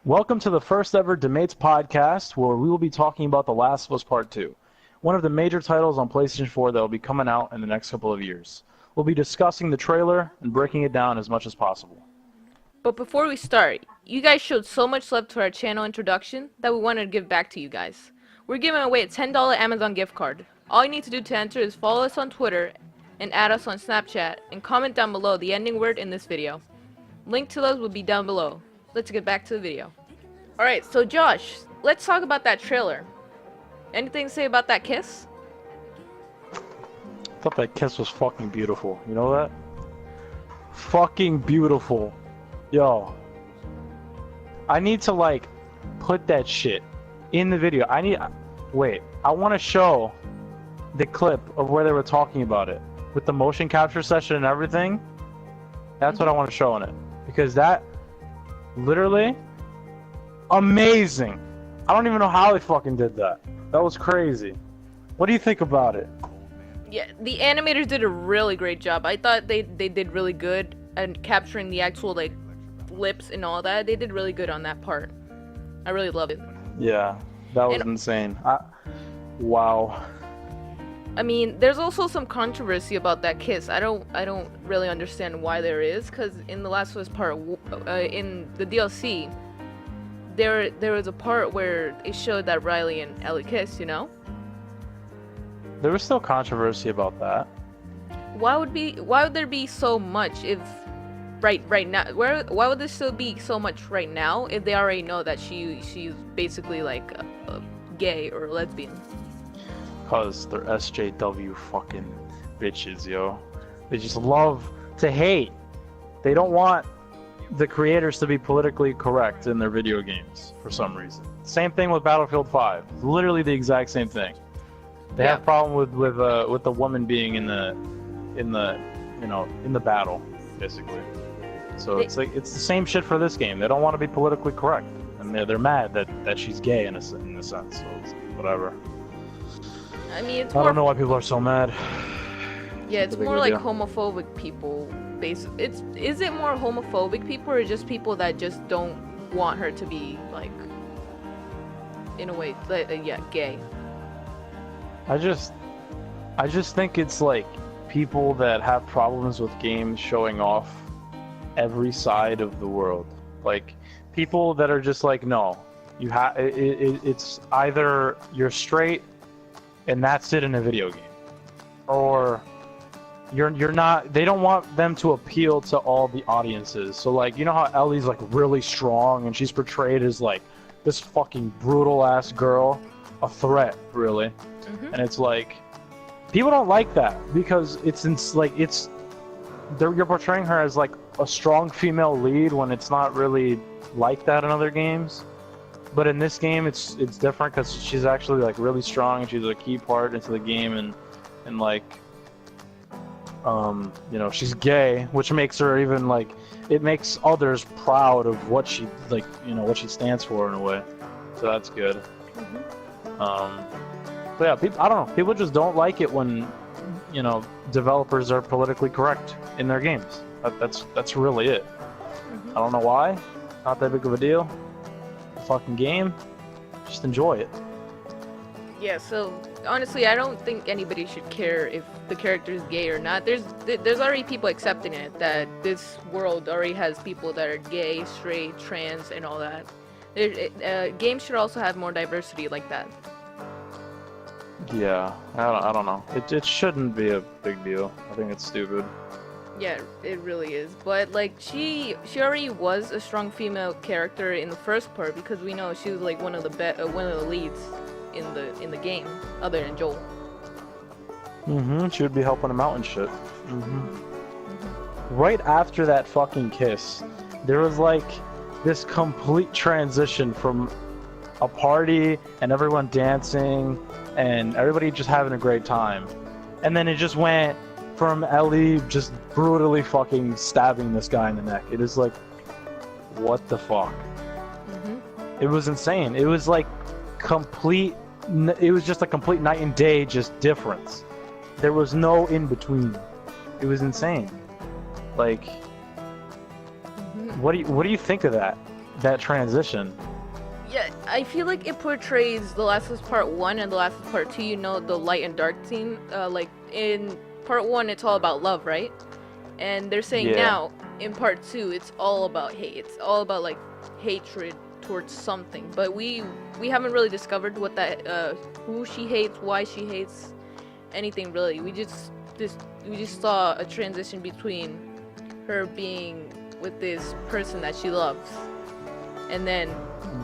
Welcome to the first ever Debates podcast, where we will be talking about The Last of Us Part 2, one of the major titles on PlayStation 4 that will be coming out in the next couple of years. We'll be discussing the trailer and breaking it down as much as possible. But before we start, you guys showed so much love to our channel introduction that we wanted to give back to you guys. We're giving away a $10 Amazon gift card. All you need to do to enter is follow us on Twitter and add us on Snapchat and comment down below the ending word in this video. Link to those will be down below. Let's get back to the video. Alright, so Josh, let's talk about that trailer. Anything to say about that kiss? I thought that kiss was fucking beautiful. You know that? Fucking beautiful. Yo. I need to, put that shit in the video. Wait. I want to show the clip of where they were talking about it. With the motion capture session and everything. That's what I want to show on it. Because that... literally... amazing. I don't even know how they fucking did that. That was crazy. What do you think about it? Yeah, the animators did a really great job. I thought they did really good at capturing the actual lips and all that. They did really good on that part. I really love it. Yeah, that was insane. Wow. I mean, there's also some controversy about that kiss. I don't really understand why there is, because in The Last of Us Part in the DLC, there was a part where it showed that Riley and Ellie kissed, you know? There was still controversy about that. Why would there be so much if right now why would there still be so much right now if they already know that she's basically like a gay or a lesbian? Cause they're SJW fucking bitches, yo. They just love to hate. They don't want the creators to be politically correct in their video games for some reason. Same thing with Battlefield 5. Literally the exact same thing. They have problem with the woman being in the battle, basically. So it's the same shit for this game. They don't want to be politically correct, and they're mad that she's gay in a sense. So it's whatever. I mean, I don't know why people are so mad. Yeah, it's more like homophobic people. Is it more homophobic people or just people that just don't want her to be in a way, gay? I just think it's people that have problems with games showing off every side of the world. People that are just no, you it's either you're straight and that's it in a video game, or you're not. They don't want them to appeal to all the audiences. So you know how Ellie's really strong and she's portrayed as this fucking brutal ass girl, a threat really. Mm-hmm. And it's people don't like that because you're portraying her as a strong female lead when it's not really like that in other games. But in this game, it's different because she's actually really strong and she's a key part into the game, and she's gay, which makes her even it makes others proud of what she what she stands for in a way. So that's good. Mm-hmm. But yeah, I don't know. People just don't like it when developers are politically correct in their games. That's really it. Mm-hmm. I don't know why. Not that big of a deal. Fucking game, just enjoy it. Yeah, so honestly, I don't think anybody should care if the character is gay or not. There's already people accepting it, that this world already has people that are gay, straight, trans, and all that. Games should also have more diversity like that. Yeah, I don't know. It shouldn't be a big deal. I think it's stupid. Yeah, it really is. But she already was a strong female character in the first part because we know she was one of the leads in the game, other than Joel. Mm-hmm. She would be helping him out and shit. Mm-hmm. Mm-hmm. Right after that fucking kiss, there was this complete transition from a party and everyone dancing and everybody just having a great time, and then it just went from Ellie just brutally fucking stabbing this guy in the neck. It is what the fuck? Mm-hmm. It was insane. It was complete. It was just a complete night and day, just difference. There was no in between. It was insane. Mm-hmm. What do you think of that? that transition. Yeah, I feel like it portrays The Last of Us Part 1 and The Last of Us Part 2, you know, the light and dark theme. Like, in Part 1, it's all about love, right? And they're saying Yeah. now, in Part 2, it's all about hate. It's all about, like, hatred towards something. But we haven't really discovered what that, who she hates, why she hates, anything really. We just saw a transition between her being with this person that she loves, and then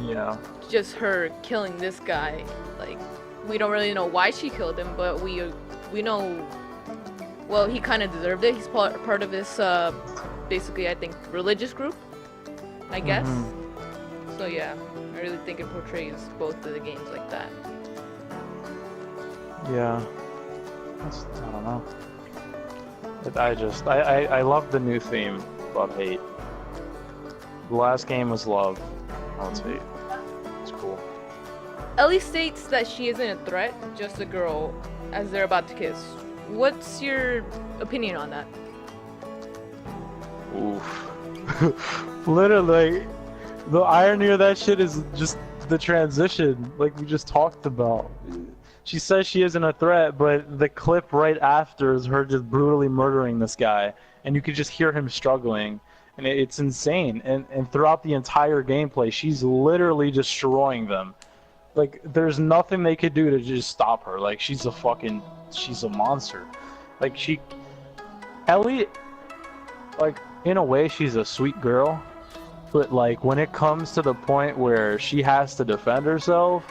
Yeah. just her killing this guy. Like, we don't really know why she killed him, but we know, well, he kind of deserved it. He's part of this basically, I think, religious group, I guess. So yeah, I really think it portrays both of the games like that. Yeah. I don't know. I love the new theme about hate. The last game was love. Now it's hate. It's cool. Ellie states that she isn't a threat, just a girl, as they're about to kiss. What's your opinion on that? Oof. Literally, the irony of that shit is just the transition, like we just talked about. She says she isn't a threat, but the clip right after is her just brutally murdering this guy, and you could just hear him struggling, and it's insane. And throughout the entire gameplay, she's literally destroying them. Like, there's nothing they could do to just stop her. Like, she's a monster. Like, Ellie, like, in a way, she's a sweet girl, but like, when it comes to the point where she has to defend herself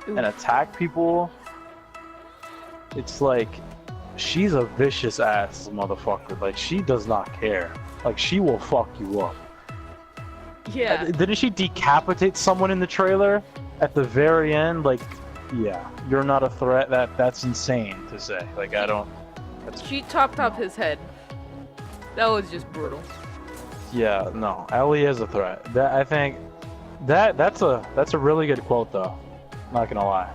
and attack people, it's like, she's a vicious ass motherfucker. Like, she does not care. Like, she will fuck you up. Yeah. Didn't she decapitate someone in the trailer at the very end? Like, yeah, you're not a threat. That's insane to say. Like, I don't. She chopped off his head. That was just brutal. Yeah, no, Ellie is a threat. That, I think that's a really good quote though. Not gonna lie,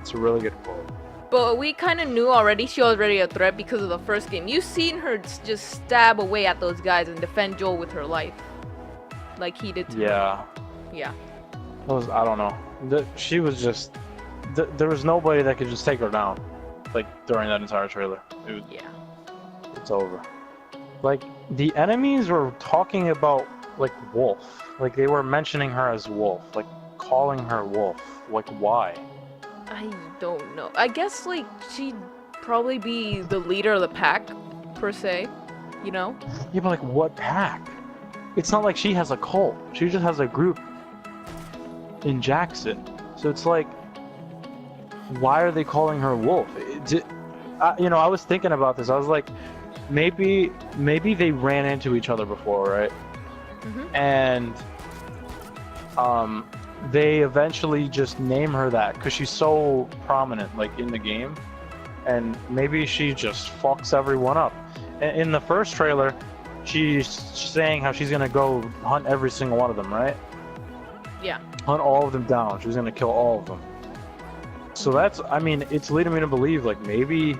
it's a really good quote. But we kind of knew already she was already a threat because of the first game. You've seen her just stab away at those guys and defend Joel with her life, like he did to her. Yeah. Yeah. I don't know. She was just. There was nobody that could just take her down, like during that entire trailer. Yeah. It's over. Like, the enemies were talking about, like, Wolf. Like, they were mentioning her as Wolf. Like, calling her Wolf. Like, why? I don't know. I guess, like, she'd probably be the leader of the pack, per se. You know? Yeah, but, like, what pack? It's not like she has a cult. She just has a group in Jackson. So it's like, why are they calling her Wolf? I was thinking about this. I was like, maybe they ran into each other before, right? And they eventually just name her that because she's so prominent, like, in the game, and maybe she just fucks everyone up. In the first trailer, she's saying how she's gonna go hunt every single one of them, right? Yeah. Hunt all of them down. She was gonna kill all of them. So it's leading me to believe, like, maybe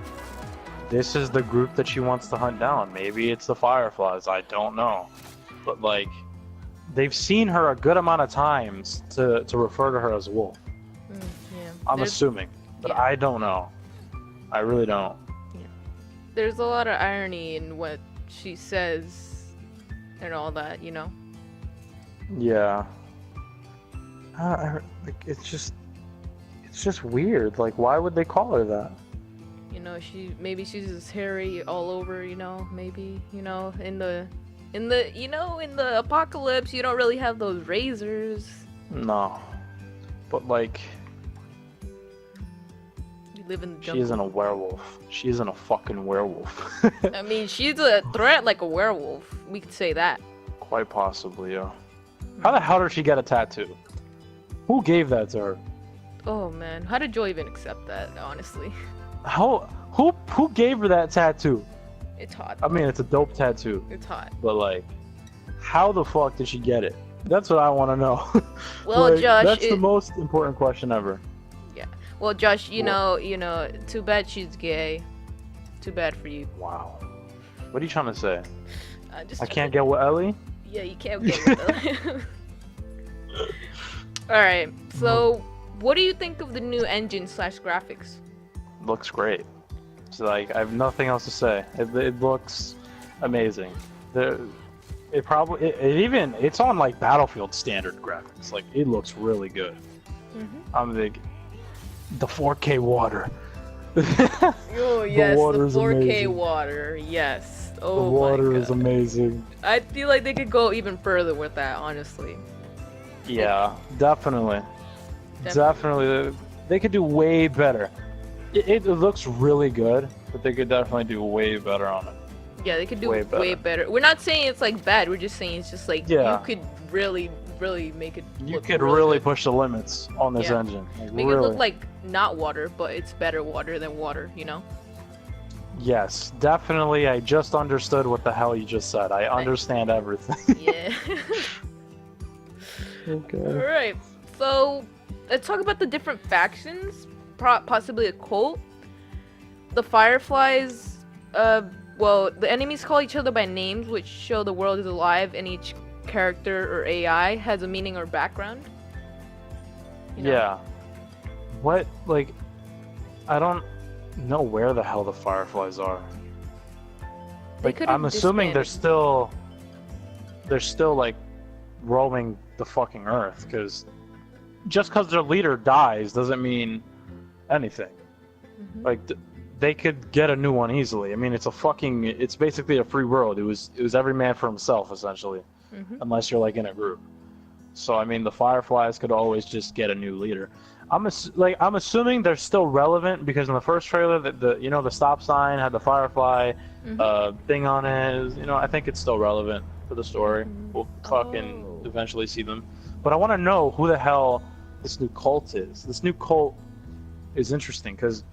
this is the group that she wants to hunt down. Maybe it's the Fireflies. I don't know. But, like, they've seen her a good amount of times to refer to her as Wolf. Yeah. I'm assuming. But yeah. I don't know. I really don't. Yeah. There's a lot of irony in what she says and all that, you know? Yeah. Like, it's just weird. Like, why would they call her that? You know, maybe she's just hairy all over, you know, maybe, you know, in the apocalypse, you don't really have those razors. No. But, like, You live in the jungle. she isn't a werewolf. She isn't a fucking werewolf. I mean, she's a threat like a werewolf. We could say that. Quite possibly, yeah. How the hell did she get a tattoo? Who gave that to her? Oh man, how did Joel even accept that, honestly? Who gave her that tattoo? It's hot. I mean, it's a dope tattoo, It's hot. but, like, how the fuck did she get it? That's what I want to know. Well, Like, Josh, that's the most important question ever. Yeah. Well, Josh, you What? know, too bad she's gay. Too bad for you. Wow. What are you trying to say? Just I can't get with Ellie? Yeah, you can't get with her. All right. So, what do you think of the new engine slash graphics? Looks great. So like, I have nothing else to say. It looks amazing. It probably it's on like Battlefield standard graphics. Like it looks really good. I'm big. The 4K water. Oh yes, the water is 4K amazing. water. Yes. The Oh water my is god. amazing. I feel like they could go even further with that, honestly. Yeah, definitely. Definitely. They could do way better. It looks really good, but they could definitely do way better on it. Yeah, they could do Way way better. better. We're not saying it's like bad. We're just saying it's just like Yeah. you could really, really make it. You look could real really good. push the limits on this Yeah. engine. Like, Make really. it look like not water, but it's better water than water. You know? Yes, definitely. I just understood what the hell you just said. I understand everything. Yeah. Okay. All right. So let's talk about the different factions. Possibly a cult. The Fireflies. Well, the enemies call each other by names, which show the world is alive, and each character or AI has a meaning or background. You know? Yeah. What, like, I don't know where the hell the Fireflies are. They Like, could've I'm assuming disbanded. they're still like roaming the fucking earth, because just because their leader dies doesn't mean anything. Mhm. Like, they could get a new one easily. I mean, it's basically a free world. It was every man for himself, essentially, Mhm. unless you're like in a group. So I mean, the Fireflies could always just get a new leader. I'm assuming they're still relevant, because in the first trailer, the stop sign had the Firefly Mhm. thing on it. I think it's still relevant for the story. Mhm. We'll fucking Oh. eventually see them. But I want to know who the hell this new cult is. This new cult is interesting, because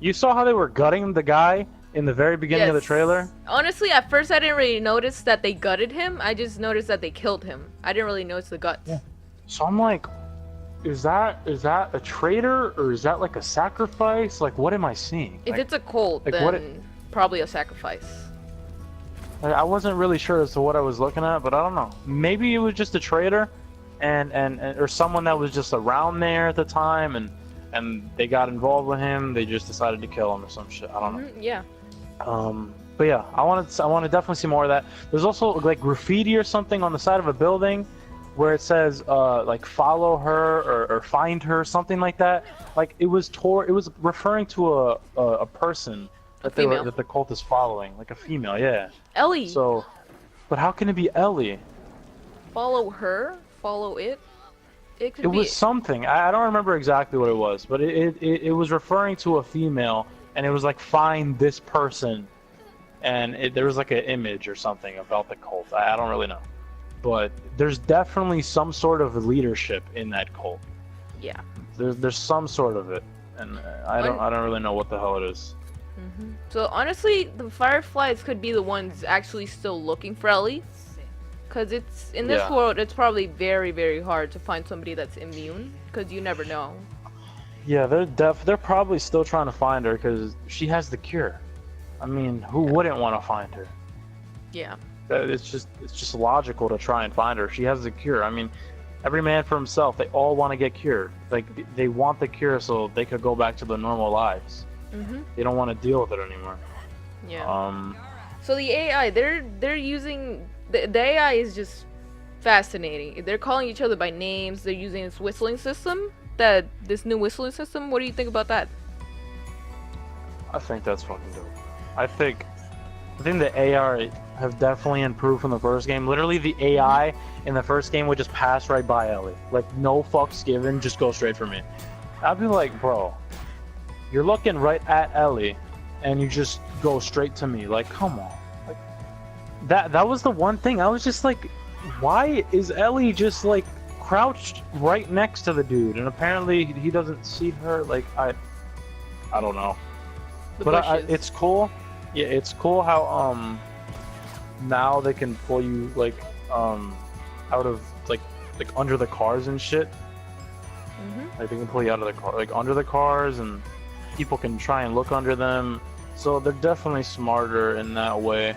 you saw how they were gutting the guy in the very beginning of the Yes. trailer. Honestly, at first I didn't really notice that they gutted him. I just noticed that they killed him. I didn't really notice the guts. Yeah. So I'm like, is that a traitor, or is that like a sacrifice? Like, what am I seeing? If Like, it's a cult, like then what probably a sacrifice. I wasn't really sure as to what I was looking at, but I don't know. Maybe it was just a traitor, and or someone that was just around there at the time, and they got involved with him. They just decided to kill him or some shit. I don't know. Mhm, yeah. But yeah, I want to definitely see more of that. There's also like graffiti or something on the side of a building, where it says like follow her, or find her, something like that. Like it was referring to a person that female. that the cult is following, like a female, yeah. Ellie. So, but how can it be Ellie? Follow her. Follow it. It could It be. was something. I don't remember exactly what it was, but it was referring to a female, and it was like find this person, and there was like an image or something about the cult. I don't really know, but there's definitely some sort of leadership in that cult. Yeah. There's some sort of it, and I don't really know what the hell it is. Mhm. So honestly, the Fireflies could be the ones actually still looking for Ellie. Because it's in this Yeah. world, it's probably very, very hard to find somebody that's immune. Because you never know. Yeah, they're probably still trying to find her, because she has the cure. I mean, who wouldn't want to find her? Yeah. It's just logical to try and find her. She has the cure. I mean, every man for himself. They all want to get cured. Like, they want the cure so they could go back to their normal lives. Mhm. They don't want to deal with it anymore. Yeah. So the AI, they're using the AI is just fascinating. They're calling each other by names. They're using this whistling system. This new whistling system. What do you think about that? I think that's fucking dope. I think the AI have definitely improved from the first game. Literally, the AI in the first game would just pass right by Ellie. Like, no fucks given, just go straight for me. I'd be like, bro, you're looking right at Ellie, and you just go straight to me. Like, come on. Like, that was the one thing. I was just like, why is Ellie just like crouched right next to the dude, and apparently he doesn't see her? Like, I don't know. The But bushes. it's cool. Yeah, it's cool how now they can pull you like out of like under the cars and shit. Mhm. Like they can pull you out of the car, like under the cars, and people can try and look under them. So they're definitely smarter in that way.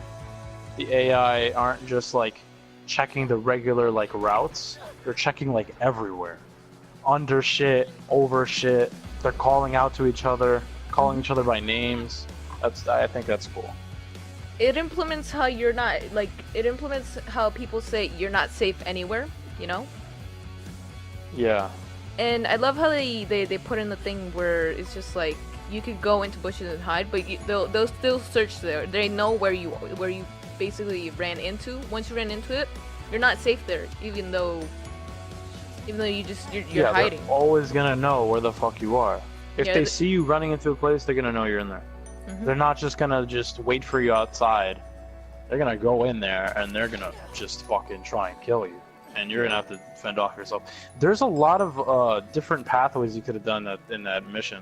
The AI aren't just like checking the regular like routes. They're checking like everywhere, under shit, over shit. They're calling out to each other, calling each other by names. I think that's cool. It implements how you're not like. It implements how people say you're not safe anywhere. You know. Yeah. And I love how they put in the thing where it's just like you could go into bushes and hide, but they'll still search there. They know where you basically ran into. Once you ran into it, you're not safe there, even though you're hiding. They're always gonna know where the fuck you are. If they see you running into a place, they're gonna know you're in there. They're not just gonna just wait for you outside. They're gonna go in there and they're gonna just fucking try and kill you. And you're gonna have to fend off yourself. There's a lot of different pathways you could have done in that mission.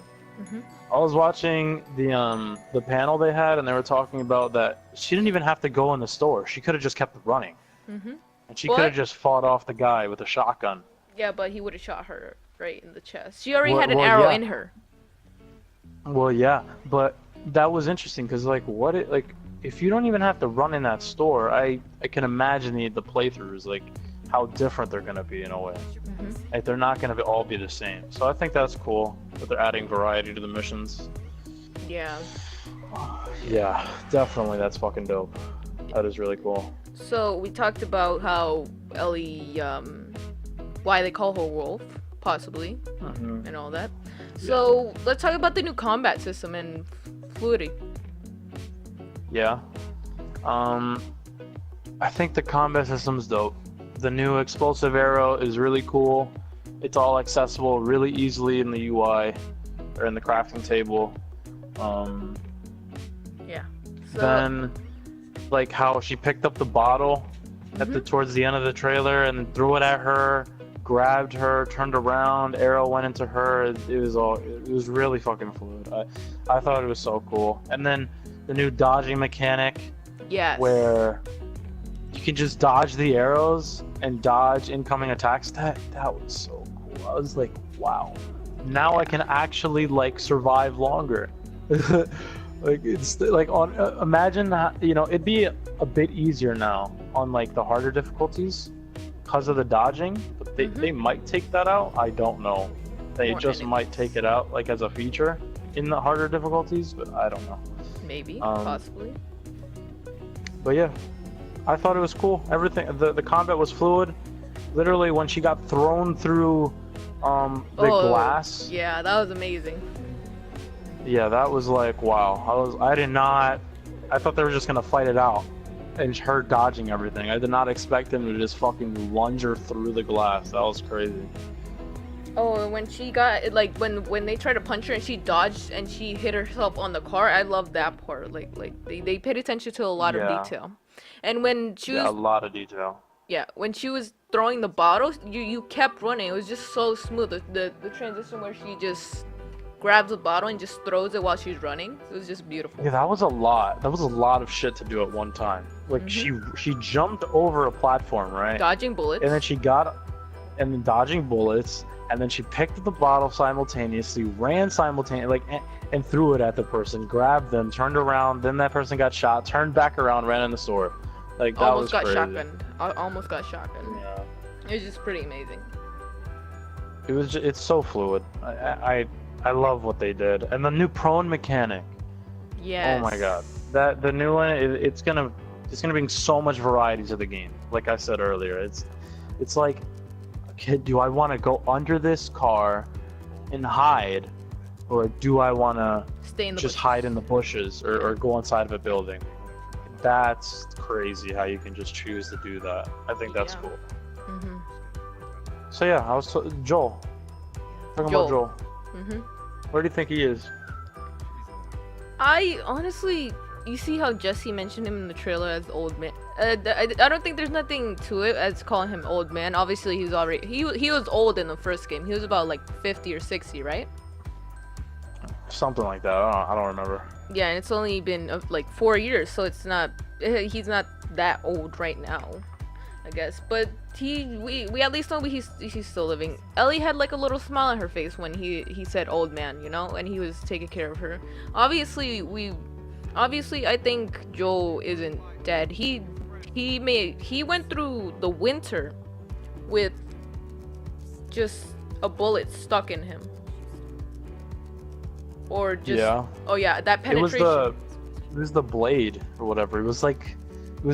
I was watching the panel they had, and they were talking about that she didn't even have to go in the store. She could have just kept running, and she could have just fought off the guy with a shotgun. Yeah, but he would have shot her right in the chest. She already had an arrow in her. Well, yeah, but that was interesting because if you don't even have to run in that store, I can imagine the playthroughs like how different they're gonna be in a way. Like they're not gonna all be the same. So I think that's cool that they're adding variety to the missions. Yeah. Yeah, definitely. That's fucking dope. That is really cool. So we talked about how Ellie, why they call her Wolf, possibly, and all that. So let's talk about the new combat system and fluidity. Yeah. I think the combat system's dope. The new explosive arrow is really cool. It's all accessible really easily in the UI or in the crafting table. Yeah. So, then, like how she picked up the bottle towards the end of the trailer and threw it at her, grabbed her, turned around, arrow went into her. It was really fucking fluid. I thought it was so cool. And then the new dodging mechanic. Yes. Where you can just dodge the arrows and dodge incoming attacks. That was so cool. I was like, wow. Now I can actually like survive longer. Like it's like imagine it'd be a bit easier now on like the harder difficulties because of the dodging, but they might take that out. I don't know. They just might take it out like as a feature in the harder difficulties, but I don't know. Maybe, possibly. But yeah, I thought it was cool. Everything, the combat was fluid. Literally, when she got thrown through the glass. Yeah, that was amazing. Yeah, that was like, wow. I thought they were just gonna fight it out, and her dodging everything. I did not expect them to just fucking lunge her through the glass. That was crazy. Oh, when she got like when they tried to punch her and she dodged and she hit herself on the car, I love that part. Like they paid attention to a lot of detail. And when she was a lot of detail. Yeah, when she was throwing the bottles, you kept running. It was just so smooth. The transition where she just grabs a bottle and just throws it while she's running. It was just beautiful. Yeah, that was a lot. That was a lot of shit to do at one time. Like she jumped over a platform, right? Dodging bullets. And then dodging bullets. And then she picked up the bottle simultaneously, ran simultaneously, and threw it at the person, grabbed them, turned around, then that person got shot, turned back around, ran in the store. Like, that was crazy. Almost got shotgunned. Yeah. It was just pretty amazing. It's so fluid. I love what they did. And the new prone mechanic. Yes. Oh my god. The new one, it's gonna bring so much variety to the game. Like I said earlier, it's like, do I want to go under this car and hide, or do I want to just hide in the bushes or go inside of a building? That's crazy how you can just choose to do that. I think that's cool. So yeah, Joel. Talking about Joel. Where do you think he is? I honestly, you see how Jesse mentioned him in the trailer as old man. I don't think there's nothing to it as calling him old man. Obviously, he was old in the first game. He was about like 50 or 60, right? Something like that. I don't remember. Yeah, and it's only been like 4 years, so he's not that old right now, I guess. But we at least know he's still living. Ellie had like a little smile on her face when he said old man, and he was taking care of her. Obviously, I think Joel isn't dead. He he went through the winter with just a bullet stuck in him. Or just Yeah. oh yeah, that It was penetration. the blade or whatever. It was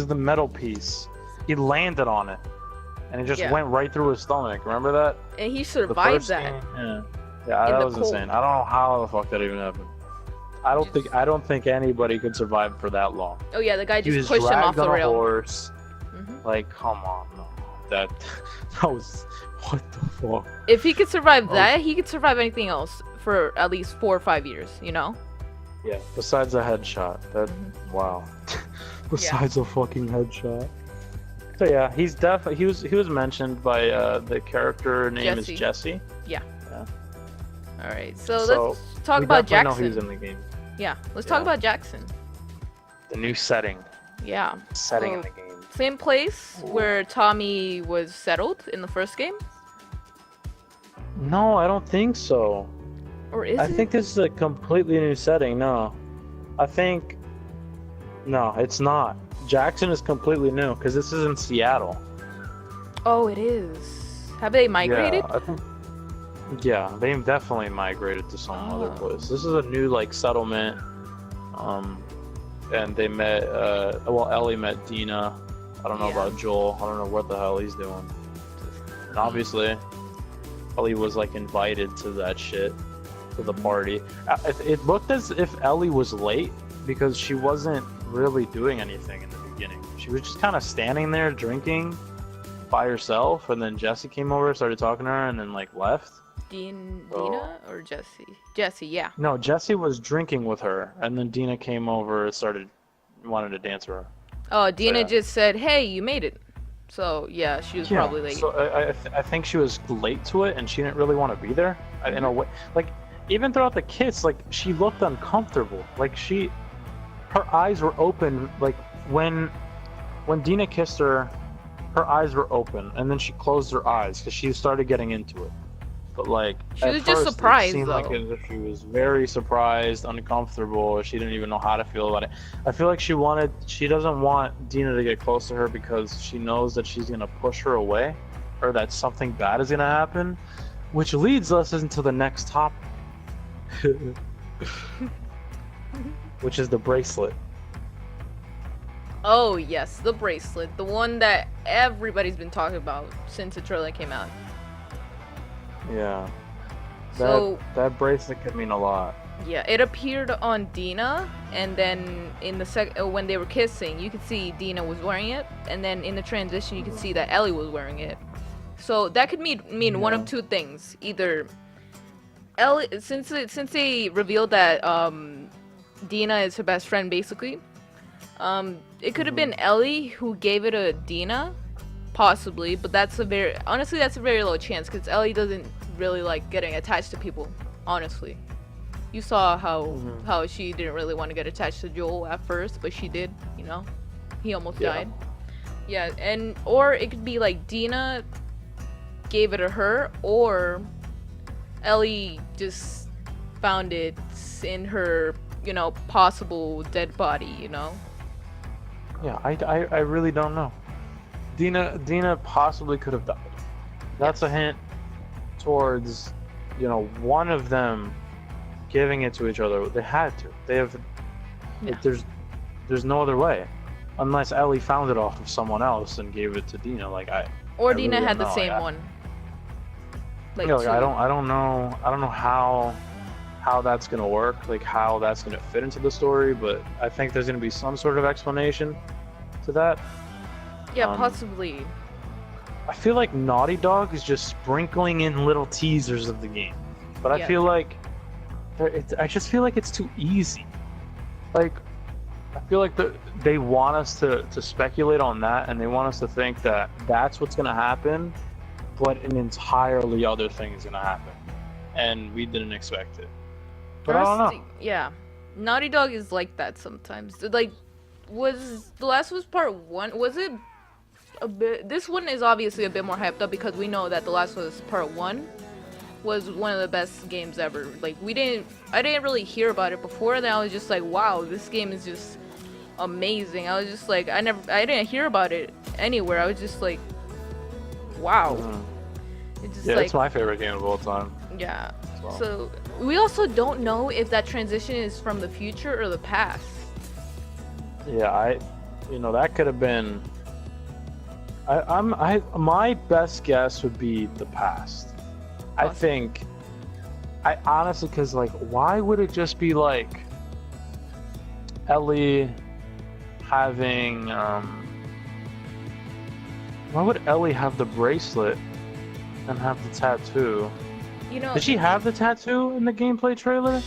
the metal piece. He landed on it, and it just Yeah. went right through his stomach. Remember that? And he The survived first that. game? Yeah. Yeah, In that the was cold. insane. I don't know how the fuck that even happened. I don't think anybody could survive for that long. Oh yeah, the guy He just was pushed him off dragged the on a rail. horse. Mhm. Like, come on, no. That was what the fuck. If he could survive Oh. that, he could survive anything else for at least 4 or 5 years, you know? Yeah. Besides a headshot, that Mhm. wow. Besides a fucking headshot. So yeah, he's he was mentioned by the character name Jesse. is Jesse. All right, so So, let's talk we about definitely Jackson. know he was in the game. Yeah, let's talk Yeah. about Jackson. The new setting Yeah, in So- the game. same place Ooh. where Tommy was settled in the first game, No, I don't think so. or is I it? think this is a completely new setting. No, I think no, it's not. Jackson is completely new because this is in Seattle. Oh, it is. Have they migrated? Yeah, I think. Yeah, they definitely migrated to some other Oh. place. This is a new like settlement. And they met. Well, Ellie met Dina. I don't know Yeah. about Joel. I don't know what the hell he's doing. And obviously, Ellie was like invited to that shit, to the party. It looked as if Ellie was late because she wasn't really doing anything in the beginning. She was just kind of standing there drinking by herself, and then Jesse came over, started talking to her, and then like left. Dina or Jesse? Jesse, yeah. No, Jesse was drinking with her, and then Dina came over and wanted to dance with her. Oh, Dina yeah. just said, "Hey, you made it." So yeah, she was probably late. So I think she was late to it, and she didn't really want to be there. In a way, like even throughout the kiss, like she looked uncomfortable. Like her eyes were open. Like when Dina kissed her, her eyes were open, and then she closed her eyes because she started getting into it. But like She at was just first, surprised, It seemed like though. as if she was very surprised, uncomfortable. She didn't even know how to feel about it. I feel like she doesn't want Dina to get close to her because she knows that she's gonna push her away, or that something bad is gonna happen, which leads us into the next topic, which is the bracelet. Oh yes, the bracelet, the one that everybody's been talking about since the trailer came out. Yeah. So That bracelet could mean a lot. yeah, it appeared on Dina, and then in the when they were kissing, you could see Dina was wearing it, and then in the transition, you could see that Ellie was wearing it. So that could mean one of Yeah. two things: either Ellie, since they revealed that Dina is her best friend, basically, it could have been Ellie who gave it to Dina, possibly, but that's a very low chance because Ellie doesn't really like getting attached to people, honestly. You saw how she didn't really want to get attached to Joel at first, but she did, you know. He almost Yeah. died. Yeah, or it could be like Dina gave it to her, or Ellie just found it in her, possible dead body, Yeah, I really don't know. Dina possibly could have died. That's a hint towards, one of them giving it to each other. They had to. They have. Yeah. Like, there's no other way, unless Ellie found it off of someone else and gave it to Dina. Like Or I Dina really had don't the know, same like, one. I two. don't know how that's gonna work. Like how that's gonna fit into the story. But I think there's gonna be some sort of explanation to that. Yeah, um, possibly. I feel like Naughty Dog is just sprinkling in little teasers of the game, but I Yeah. feel like I just feel like it's too easy. Like I feel like they want us to speculate on that, and they want us to think that that's what's gonna happen, but an entirely other thing is gonna happen, and we didn't expect it. But I don't know. Honestly, yeah. Naughty Dog is like that sometimes. Like, was The Last of Us Part 1, was it a bit... This one is obviously a bit more hyped up because we know that The Last of Us Part 1 was one of the best games ever. Like, I didn't really hear about it before, then I was just like, wow, this game is just amazing. I was just like, I didn't hear about it anywhere. I was just like, wow. Mhm. It's just Yeah, like, it's my favorite game of all time. yeah. as well. So we also don't know if that transition is from the future or the past. Yeah, that could have been. My best guess would be the past. I Awesome. think. I honestly, because like, why would it just be like Ellie having why would Ellie have the bracelet and have the tattoo? You know, Did she have the tattoo in the gameplay trailer?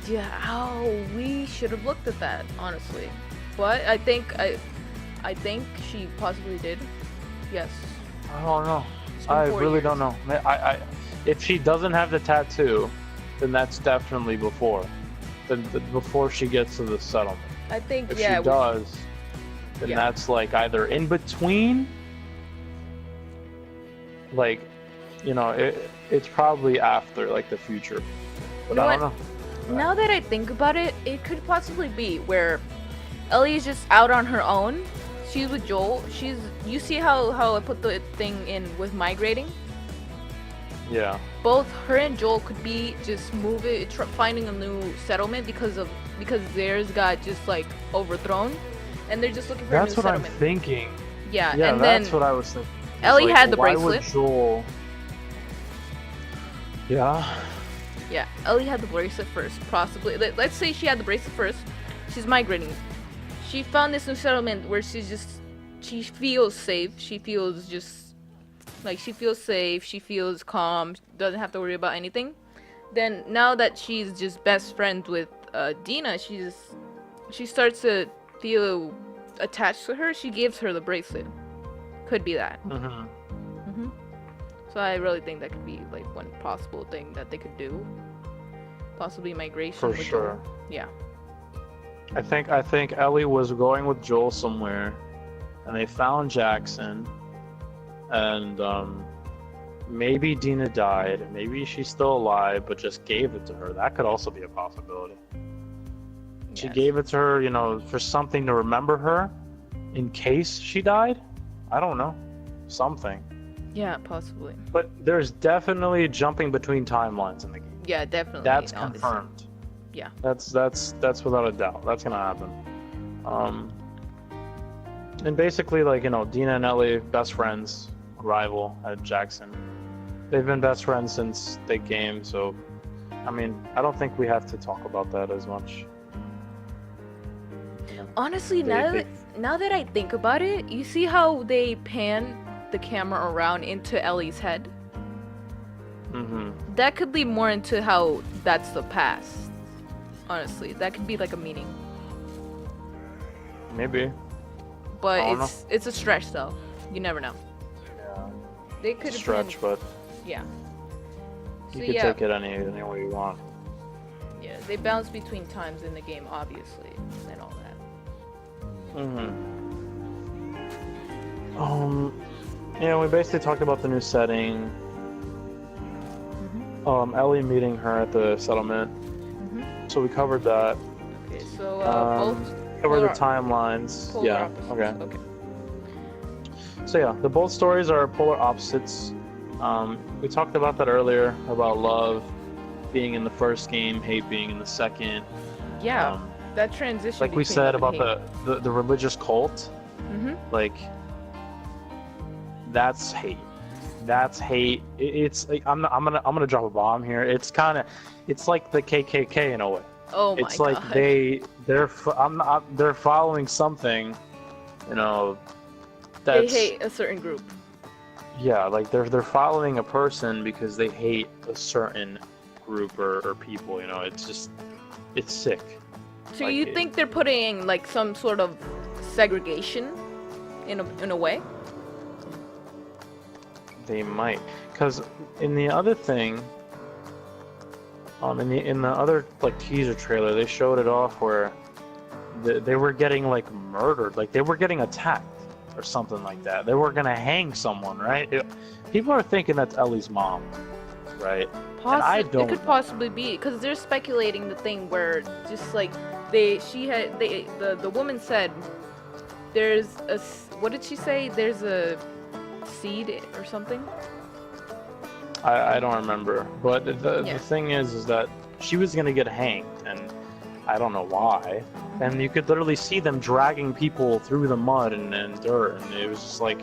yeah, oh, we should have looked at that, honestly. But I think she possibly did. Yes. I don't know. It's been I 4 really years. don't know. If she doesn't have the tattoo, then that's definitely before. Before she gets to the settlement. I think, If yeah. she does, then Yeah. that's like either in between. Like, it's probably after, like the future. But You know I don't what? know. Now that I think about it, it could possibly be where Ellie is just out on her own. She's with Joel. You see how I put the thing in with migrating? Yeah. Both her and Joel could be just finding a new settlement because theirs got just like overthrown, and they're just looking for That's a new what I'm settlement. thinking. Yeah, Yeah, and that's then what I was thinking. It's Ellie like, had the why bracelet. Would Joel... Yeah. Yeah, Ellie had the bracelet first, possibly. Let's say she had the bracelet first. She's migrating. She found this new settlement where she feels safe. She feels she feels safe. She feels calm. Doesn't have to worry about anything. Then now that she's just best friends with Dina, she starts to feel attached to her. She gives her the bracelet. Could be that. Mm-hmm. So I really think that could be like one possible thing that they could do. Possibly migration. For with sure. Joel. Yeah. I think Ellie was going with Joel somewhere, and they found Jackson, and maybe Dina died. Maybe she's still alive, but just gave it to her. That could also be a possibility. She Yes. gave it to her, for something to remember her, in case she died. I don't know, something. Yeah, possibly. But there's definitely jumping between timelines in the game. Yeah, definitely. That's obviously. confirmed. Yeah. That's without a doubt. That's gonna happen. And basically, like, Dina and Ellie, best friends, rival at Jackson. They've been best friends since the game, so I mean, I don't think we have to talk about that as much. Honestly, They- now that I think about it, you see how they pan the camera around into Ellie's head? Mm-hmm. That could lead more into how that's the past. Honestly, that could be like a meaning. Maybe. But I don't it's a stretch though. You never know. Yeah. They could have Stretch, but yeah. So you can yeah, take it any way you want. yeah, they bounce between times in the game, obviously, and all that. Yeah, we basically talked about the new setting. Ellie meeting her at the settlement. So we covered that. Okay, so Um, both Covered the polar- timelines. polar Yeah. opposites. Okay. So yeah, the both stories are polar opposites. We talked about that earlier about love being in the first game, hate being in the second. Yeah, Um, that transition. like we between said love about and the religious cult, hate. like that's hate. That's hate. It's like, I'm gonna drop a bomb here. It's like the KKK in a way. Oh my It's like god. they're following something, They that's hate a certain group. yeah, like they're following a person because they hate a certain group or people. It's sick. So Like you it- think they're putting like some sort of segregation in a way? They might, because in the other thing, in the other like teaser trailer, they showed it off where they were getting like murdered, like they were getting attacked or something like that. They were gonna hang someone, right? People are thinking that's Ellie's mom, right? I It don't could know. possibly be because they're speculating the thing where just like the woman said there's what did she say? There's a seed or something. I don't remember, but Yeah. the thing is that she was gonna get hanged, and I don't know why. And you could literally see them dragging people through the mud and dirt, and it was just like,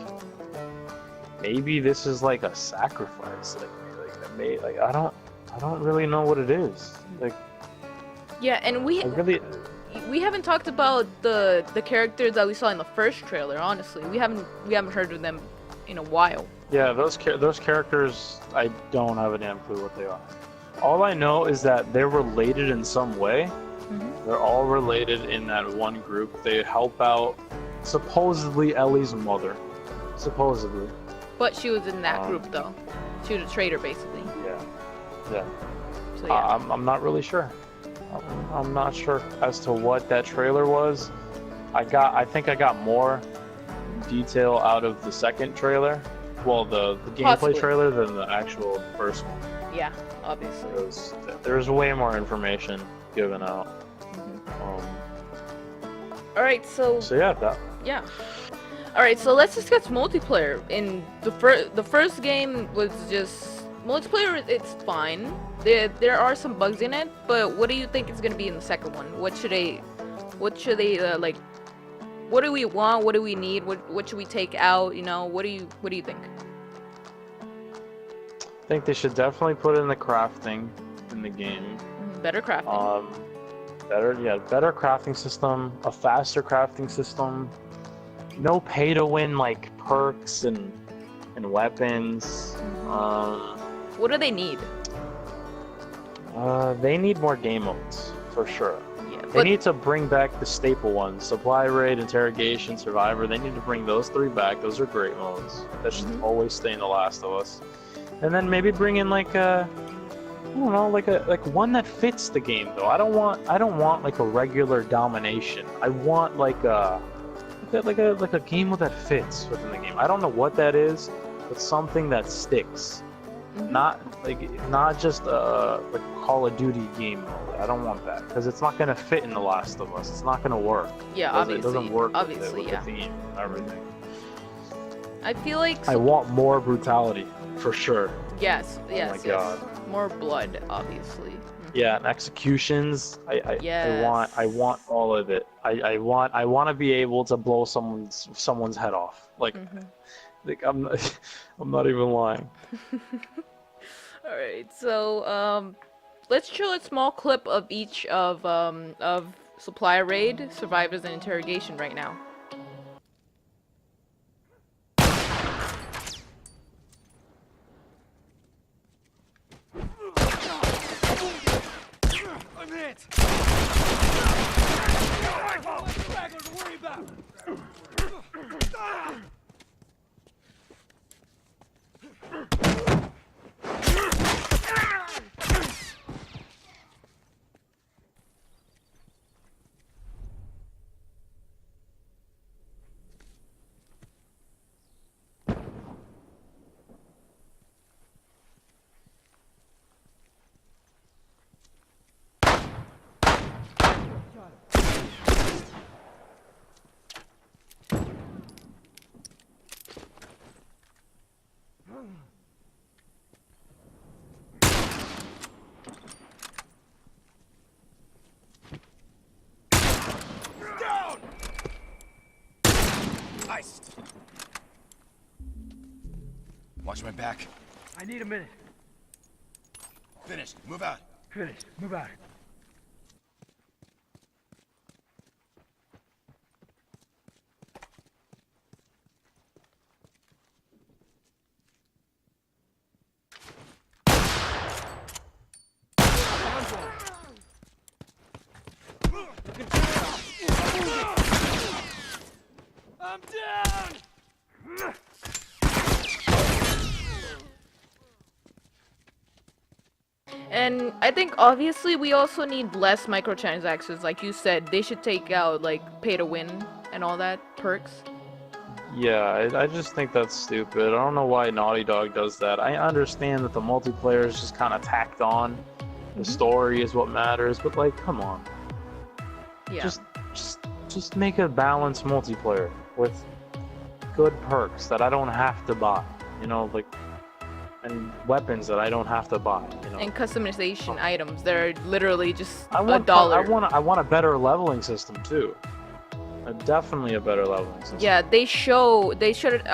maybe this is like a sacrifice, like I don't really know what it is. Like, Yeah, and I really, we haven't talked about the characters that we saw in the first trailer. Honestly, we haven't heard of them in a while. yeah, those characters, I don't have a damn clue what they are. All I know is that they're related in some way. They're all related in that one group. They help out supposedly Ellie's mother. Supposedly. But she was in that group though. She was a traitor basically. Yeah. So yeah. I'm not really sure. I'm not sure as to what that trailer was. I think I got more detail out of the second trailer. Well, the gameplay Possibly. Trailer than the actual first one. Yeah, obviously. There's way more information given out. All right, so So yeah. All right, so let's discuss multiplayer. In the first game was just multiplayer. It's fine. There are some bugs in it, but what do you think is gonna be in the second one? What should they like? What do we want? What do we need? What should we take out? You know, what do you think? I think they should definitely put in the crafting in the game. Better crafting. Better crafting system, a faster crafting system. No pay to win like perks and weapons. What do they need? They need more game modes for sure. Yeah, They need to bring back the staple ones: supply raid, interrogation, survivor. They need to bring those three back. Those are great modes. That should always stay in The Last of Us. And then maybe bring in like I don't know, like one that fits the game though. I don't want like a regular domination. I want like a game that fits within the game. I don't know what that is, but something that sticks. Not just like Call of Duty game mode. I don't want that because it's not gonna fit in The Last of Us. It's not gonna work. Yeah, It doesn't work obviously, with yeah. the theme and everything. I feel like I want more brutality for sure. yes, my God. more blood, obviously. Yeah, and executions. I want all of it. I want to be able to blow someone's head off. Like I'm not even lying. All right, so let's show a small clip of each of Supply Raid, Survivors, and Interrogation right now. I'm hit! Straggler to worry about! Down! Iced. Watch my back. I need a minute. Finished. Move out. Finished. Move out. I'm down! And I think obviously we also need less microtransactions. Like you said, they should take out like pay to win and all that perks. Yeah, I just think that's stupid. I don't know why Naughty Dog does that. I understand that the multiplayer is just kind of tacked on. The story is what matters, but like, come on. Yeah. Just make a balanced multiplayer with good perks that I don't have to buy. You know, like, and weapons that I don't have to buy. You know. And customization items. They're literally just I want $1. I want a better leveling system too. Definitely a better leveling system. Yeah, they should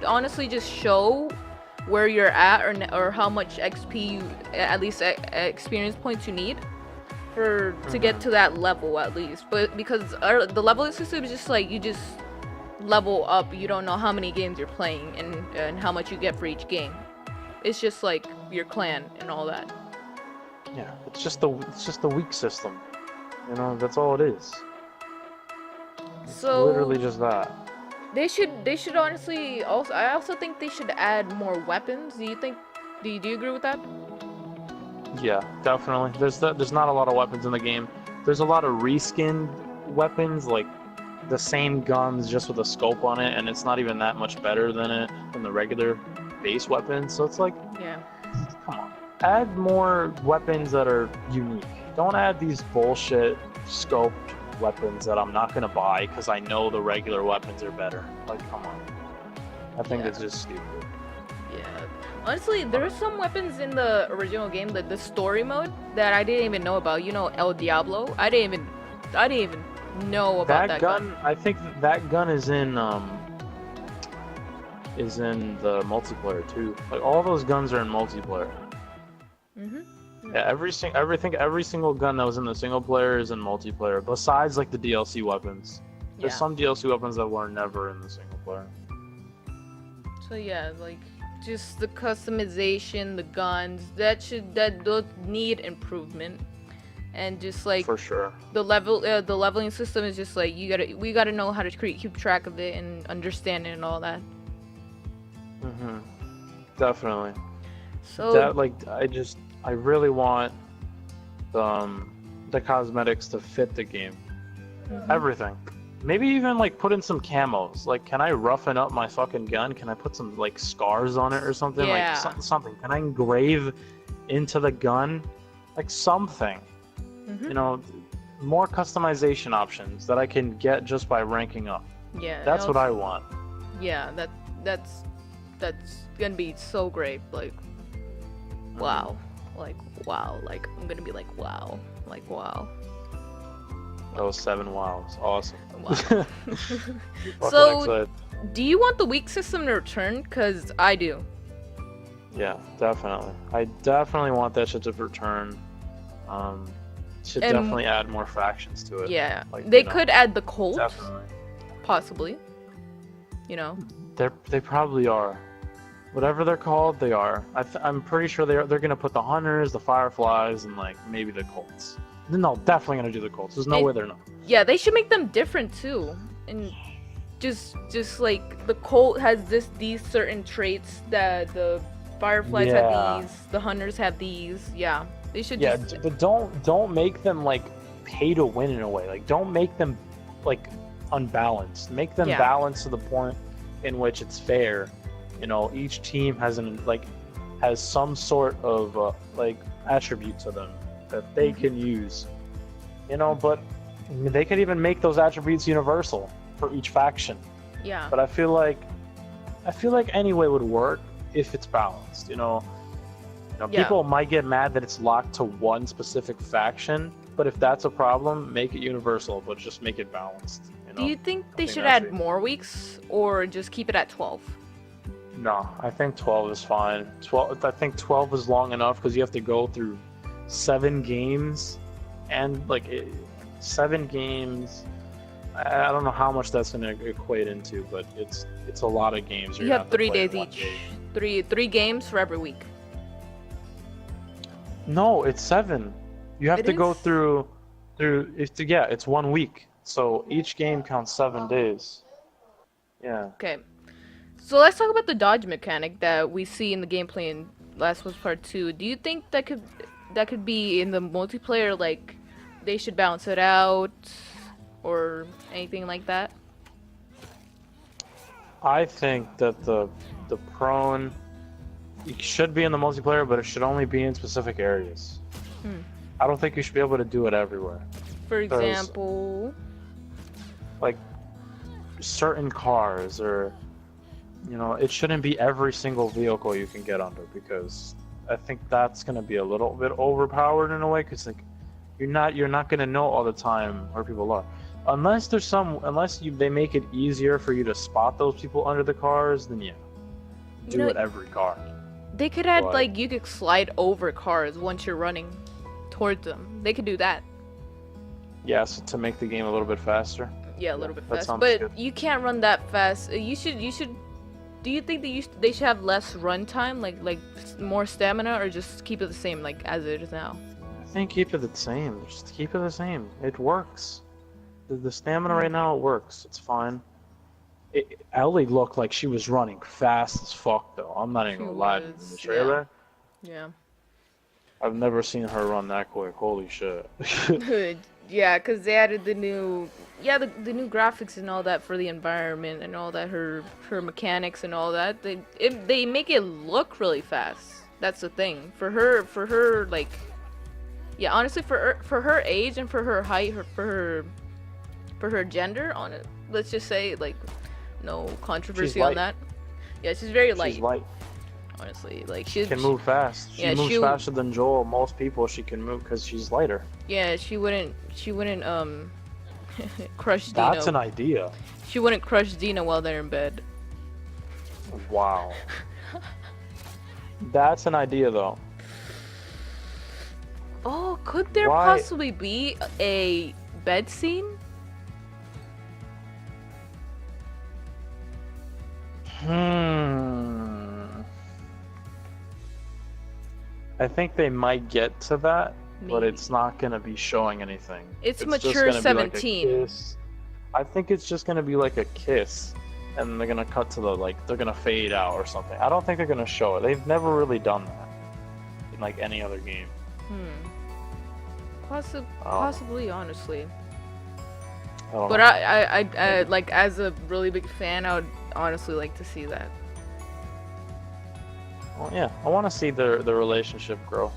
honestly just show where you're at or how much XP you, at least experience points you need to get to that level at least. But because the leveling system is just like you just level up, you don't know how many games you're playing and how much you get for each game. It's just like your clan and all that. Yeah, it's just the weak system. You know, that's all it is. So Literally just that. They should honestly also. I also think they should add more weapons. Do you agree with that? Yeah, definitely. There's not a lot of weapons in the game. There's a lot of reskinned weapons, like the same guns just with a scope on it, and it's not even that much better than the regular base weapons. So it's like, Yeah. come on, add more weapons that are unique. Don't add these bullshit scoped weapons that I'm not gonna buy because I know the regular weapons are better. Like, come on. I think Yeah. it's just stupid. Yeah. Honestly, there are some weapons in the original game, the story mode, that I didn't even know about. You know, El Diablo. I didn't even know about that gun. I think that gun is in the multiplayer too. Like, all those guns are in multiplayer. Mhm. Yeah, every single gun that was in the single player is in multiplayer. Besides, like, the DLC weapons. There's Yeah. some DLC weapons that were never in the single player. So yeah, like just the customization, the guns, that those need improvement, and just like For sure. the leveling system is just like we gotta know how to keep track of it and understand it and all that. Definitely. So That, like, I really want the cosmetics to fit the game. Everything. Maybe even, like, put in some camos. Like, can I roughen up my fucking gun? Can I put some, like, scars on it or something? Yeah. Like, something. Can I engrave into the gun? Like, something. You know, more customization options that I can get just by ranking up. yeah, That's what I want. Yeah, that's gonna be so great. Like, wow, like I'm gonna be like wow. Those 7 wows. Awesome. Wow. Fucking So, excited. do you want the weak system to return? Cause I do. Yeah, definitely. I definitely want that shit to return. Should And- definitely add more factions to it. Yeah, Like, they you know, could add the Colt, Definitely. possibly. You know. They probably are. Whatever they're called, they are. I'm pretty sure they're gonna put the Hunters, the Fireflies, and, like, maybe the Colts. No, definitely gonna do the Colts. There's no And- way they're not. Yeah, they should make them different too, and just like the Colt has these certain traits that the Fireflies Yeah. have these, the Hunters have these. Yeah, they should Yeah, just. but don't make them, like, pay to win in a way. Like, don't make them, like, unbalanced. Make them Yeah. balanced to the point in which it's fair. You know, each team has some sort of like, attribute to them that they can use. You know, but they could even make those attributes universal for each faction. Yeah. But I feel like any way would work if it's balanced. You know, Yeah. people might get mad that it's locked to one specific faction, but if that's a problem, make it universal, but just make it balanced. You know? Do you think they think should that's add it. more weeks or just keep it at 12? No, I think 12 is fine. 12. I think 12 is long enough because you have to go through 7 games, and, like, 7 games. I don't know how much that's going to equate into, but it's a lot of games. You you're have gonna 3 play in days one each. day. Three games for every week. No, it's 7. You have It to go is? through. It's 1 week. So each game counts 7 days. Yeah. Okay. So let's talk about the dodge mechanic that we see in the gameplay in Last of Us Part 2. Do you think that could be in the multiplayer, like they should balance it out or anything like that? I think that the prone, it should be in the multiplayer, but it should only be in specific areas. I don't think you should be able to do it everywhere. For 'Cause- example, Like certain cars, or it shouldn't be every single vehicle you can get under, because I think that's gonna be a little bit overpowered in a way. Because like you're not gonna know all the time where people are, unless they make it easier for you to spot those people under the cars. Then yeah, You do know- it every car. they could add But- like you could slide over cars once you're running towards them. They could do that. Yes, to make the game a little bit faster. Yeah, a little bit that fast, sounds but good. you can't run that fast. You should. Do you think that they should have less run time, like more stamina, or just keep it the same like as it is now? I think keep it the same. Just keep it the same. It works. The stamina right now, it works. It's fine. Ellie looked like she was running fast as fuck, though. I'm not even She gonna lie. In was, the yeah. trailer, Yeah. I've never seen her run that quick. Holy shit. Yeah, because they added the new new graphics and all that for the environment and all that, her mechanics and all that. They make it look really fast. That's the thing. For her like, yeah, honestly, for her age and for her height, for her gender, on it, let's just say, like, no controversy on light. that. Yeah, she's very light. She's light. Honestly, like She can move fast. She Yeah, moves she- faster than Joel. Most people she can move because she's lighter. Yeah, she wouldn't crush Dino. That's an idea. She wouldn't crush Dina while they're in bed. Wow. That's an idea, though. Oh, could there Why- possibly be a bed scene? I think they might get to that, but Maybe. it's not gonna be showing anything. It's just mature gonna be like a 17. kiss. I think it's just gonna be like a kiss, and they're gonna cut to they're gonna fade out or something. I don't think they're gonna show it. They've never really done that in like any other game. Possibly, honestly. I don't But know. I like, as a really big fan, I would honestly like to see that. Well, yeah, I want to see their relationship grow.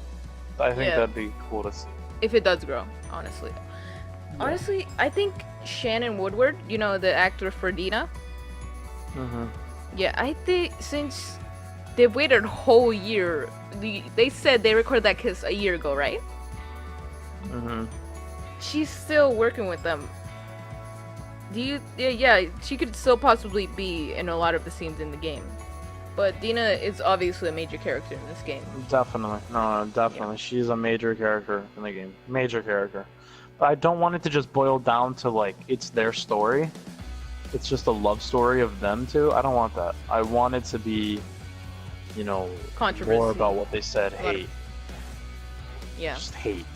I think Yeah. that'd be cool to see. If it does grow, honestly. Honestly, I think Shannon Woodward, the actor for Dina. Mm-hmm. Yeah, I think since they've waited a whole year, they said they recorded that kiss a year ago, right? Mm-hmm. She's still working with them. Yeah, she could still possibly be in a lot of the scenes in the game. But Dina is obviously a major character in this game. Definitely. No, definitely. She's a major character in the game. Major character. But I don't want it to just boil down to, like, it's their story. It's just a love story of them two. I don't want that. I want it to be, Controversy. more about what they said. A lot of- Hate. Yeah. Just hate.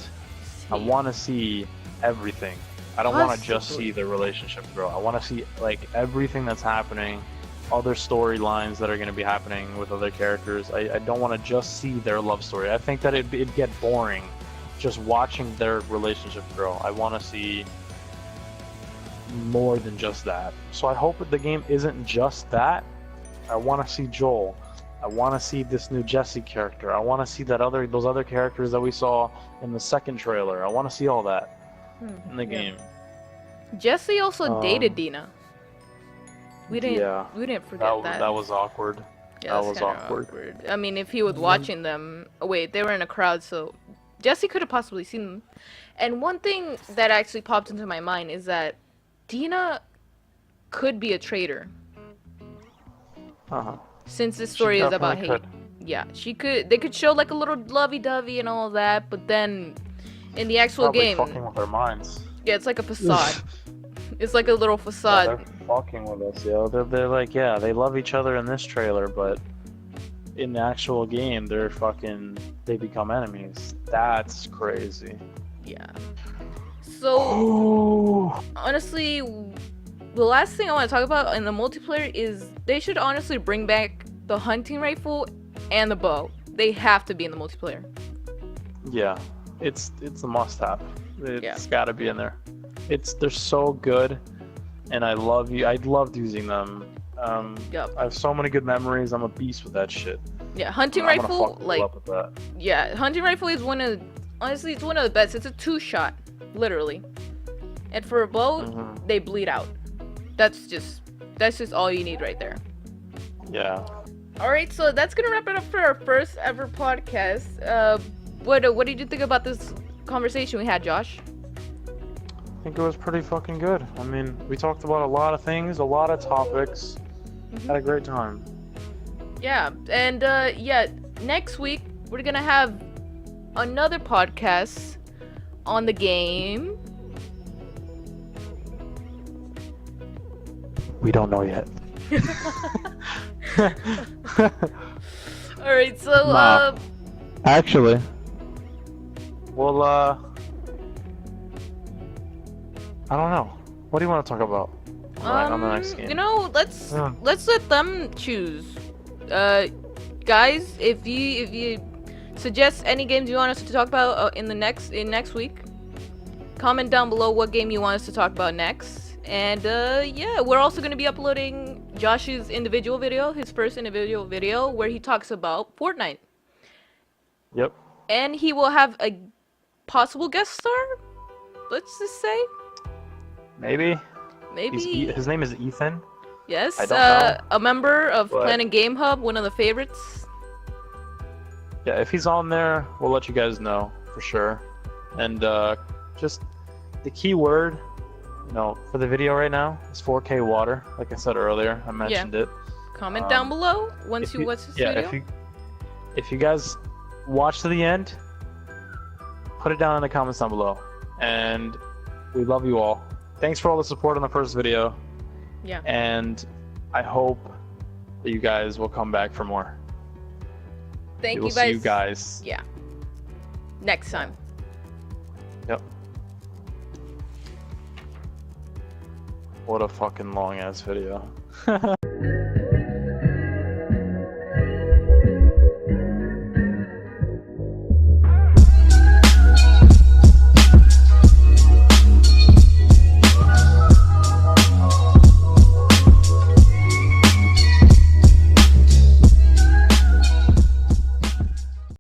I want to see everything. I don't want to just see the relationship grow. I want to see, like, everything that's happening, other storylines that are going to be happening with other characters. I don't want to just see their love story. I think that it'd get boring just watching their relationship grow. I want to see more than just that. So I hope that the game isn't just that. I want to see Joel. I want to see this new Jesse character. I want to see those other characters that we saw in the second trailer. I want to see all that in the Yeah. game. Jesse also dated Um, Dina. We didn't forget that. That was awkward. Yeah, that that's was kinda awkward. I mean, if he was watching them, oh, wait, they were in a crowd, so Jesse could have possibly seen them. And one thing that actually popped into my mind is that Dina could be a traitor, Uh-huh. since this story is about hate. definitely Yeah, she could. They could show like a little lovey-dovey and all that, but then in the actual Probably game, fucking with their minds. yeah, it's like a facade. It's like a little Yeah, facade. they're fucking with us, yo. They're like, yeah, they love each other in this trailer, but in the actual game, they become enemies. That's crazy. Yeah. So Oh. honestly, the last thing I want to talk about in the multiplayer is they should honestly bring back the hunting rifle and the bow. They have to be in the multiplayer. Yeah, it's a must-have. It's Yeah. gotta be in there. They're so good, and I loved using them. Yup. I have so many good memories. I'm a beast with that shit. Yeah, hunting I'm gonna rifle, fuck people like, up with that. yeah, hunting rifle is honestly, it's one of the best. It's a 2-shot, literally. And for a bow, Mhm. they bleed out. That's just all you need right there. Yeah. All right, so that's gonna wrap it up for our first ever podcast. What did you think about this conversation we had, Josh? I think it was pretty fucking good. I mean, we talked about a lot of things, a lot of topics. Had a great time. Yeah, and yeah, next week we're gonna have another podcast on the game. We don't know yet. All right, so Nah. Actually. Well, I don't know. What do you want to talk about on the next game? you know, let's Yeah. let them choose. Guys, if you suggest any games you want us to talk about in next week, comment down below what game you want us to talk about next. And yeah, we're also gonna be uploading Josh's individual video, his first individual video, where he talks about Fortnite. Yep. And he will have a possible guest star. Let's just say, Maybe. maybe. His name is Ethan. Yes, I don't know, a member of but- Planet Game Hub, one of the favorites. Yeah, if he's on there, we'll let you guys know for sure. And just the key word, for the video right now is 4K water. Like I said earlier, I mentioned it. Comment down below once If you watch this yeah, video. if you guys watch to the end, put it down in the comments down below. And we love you all. Thanks for all the support on the first video. Yeah. And I hope that you guys will come back for more. Thank We'll you guys. see you guys. Yeah. Next time. Yep. What a fucking long ass video.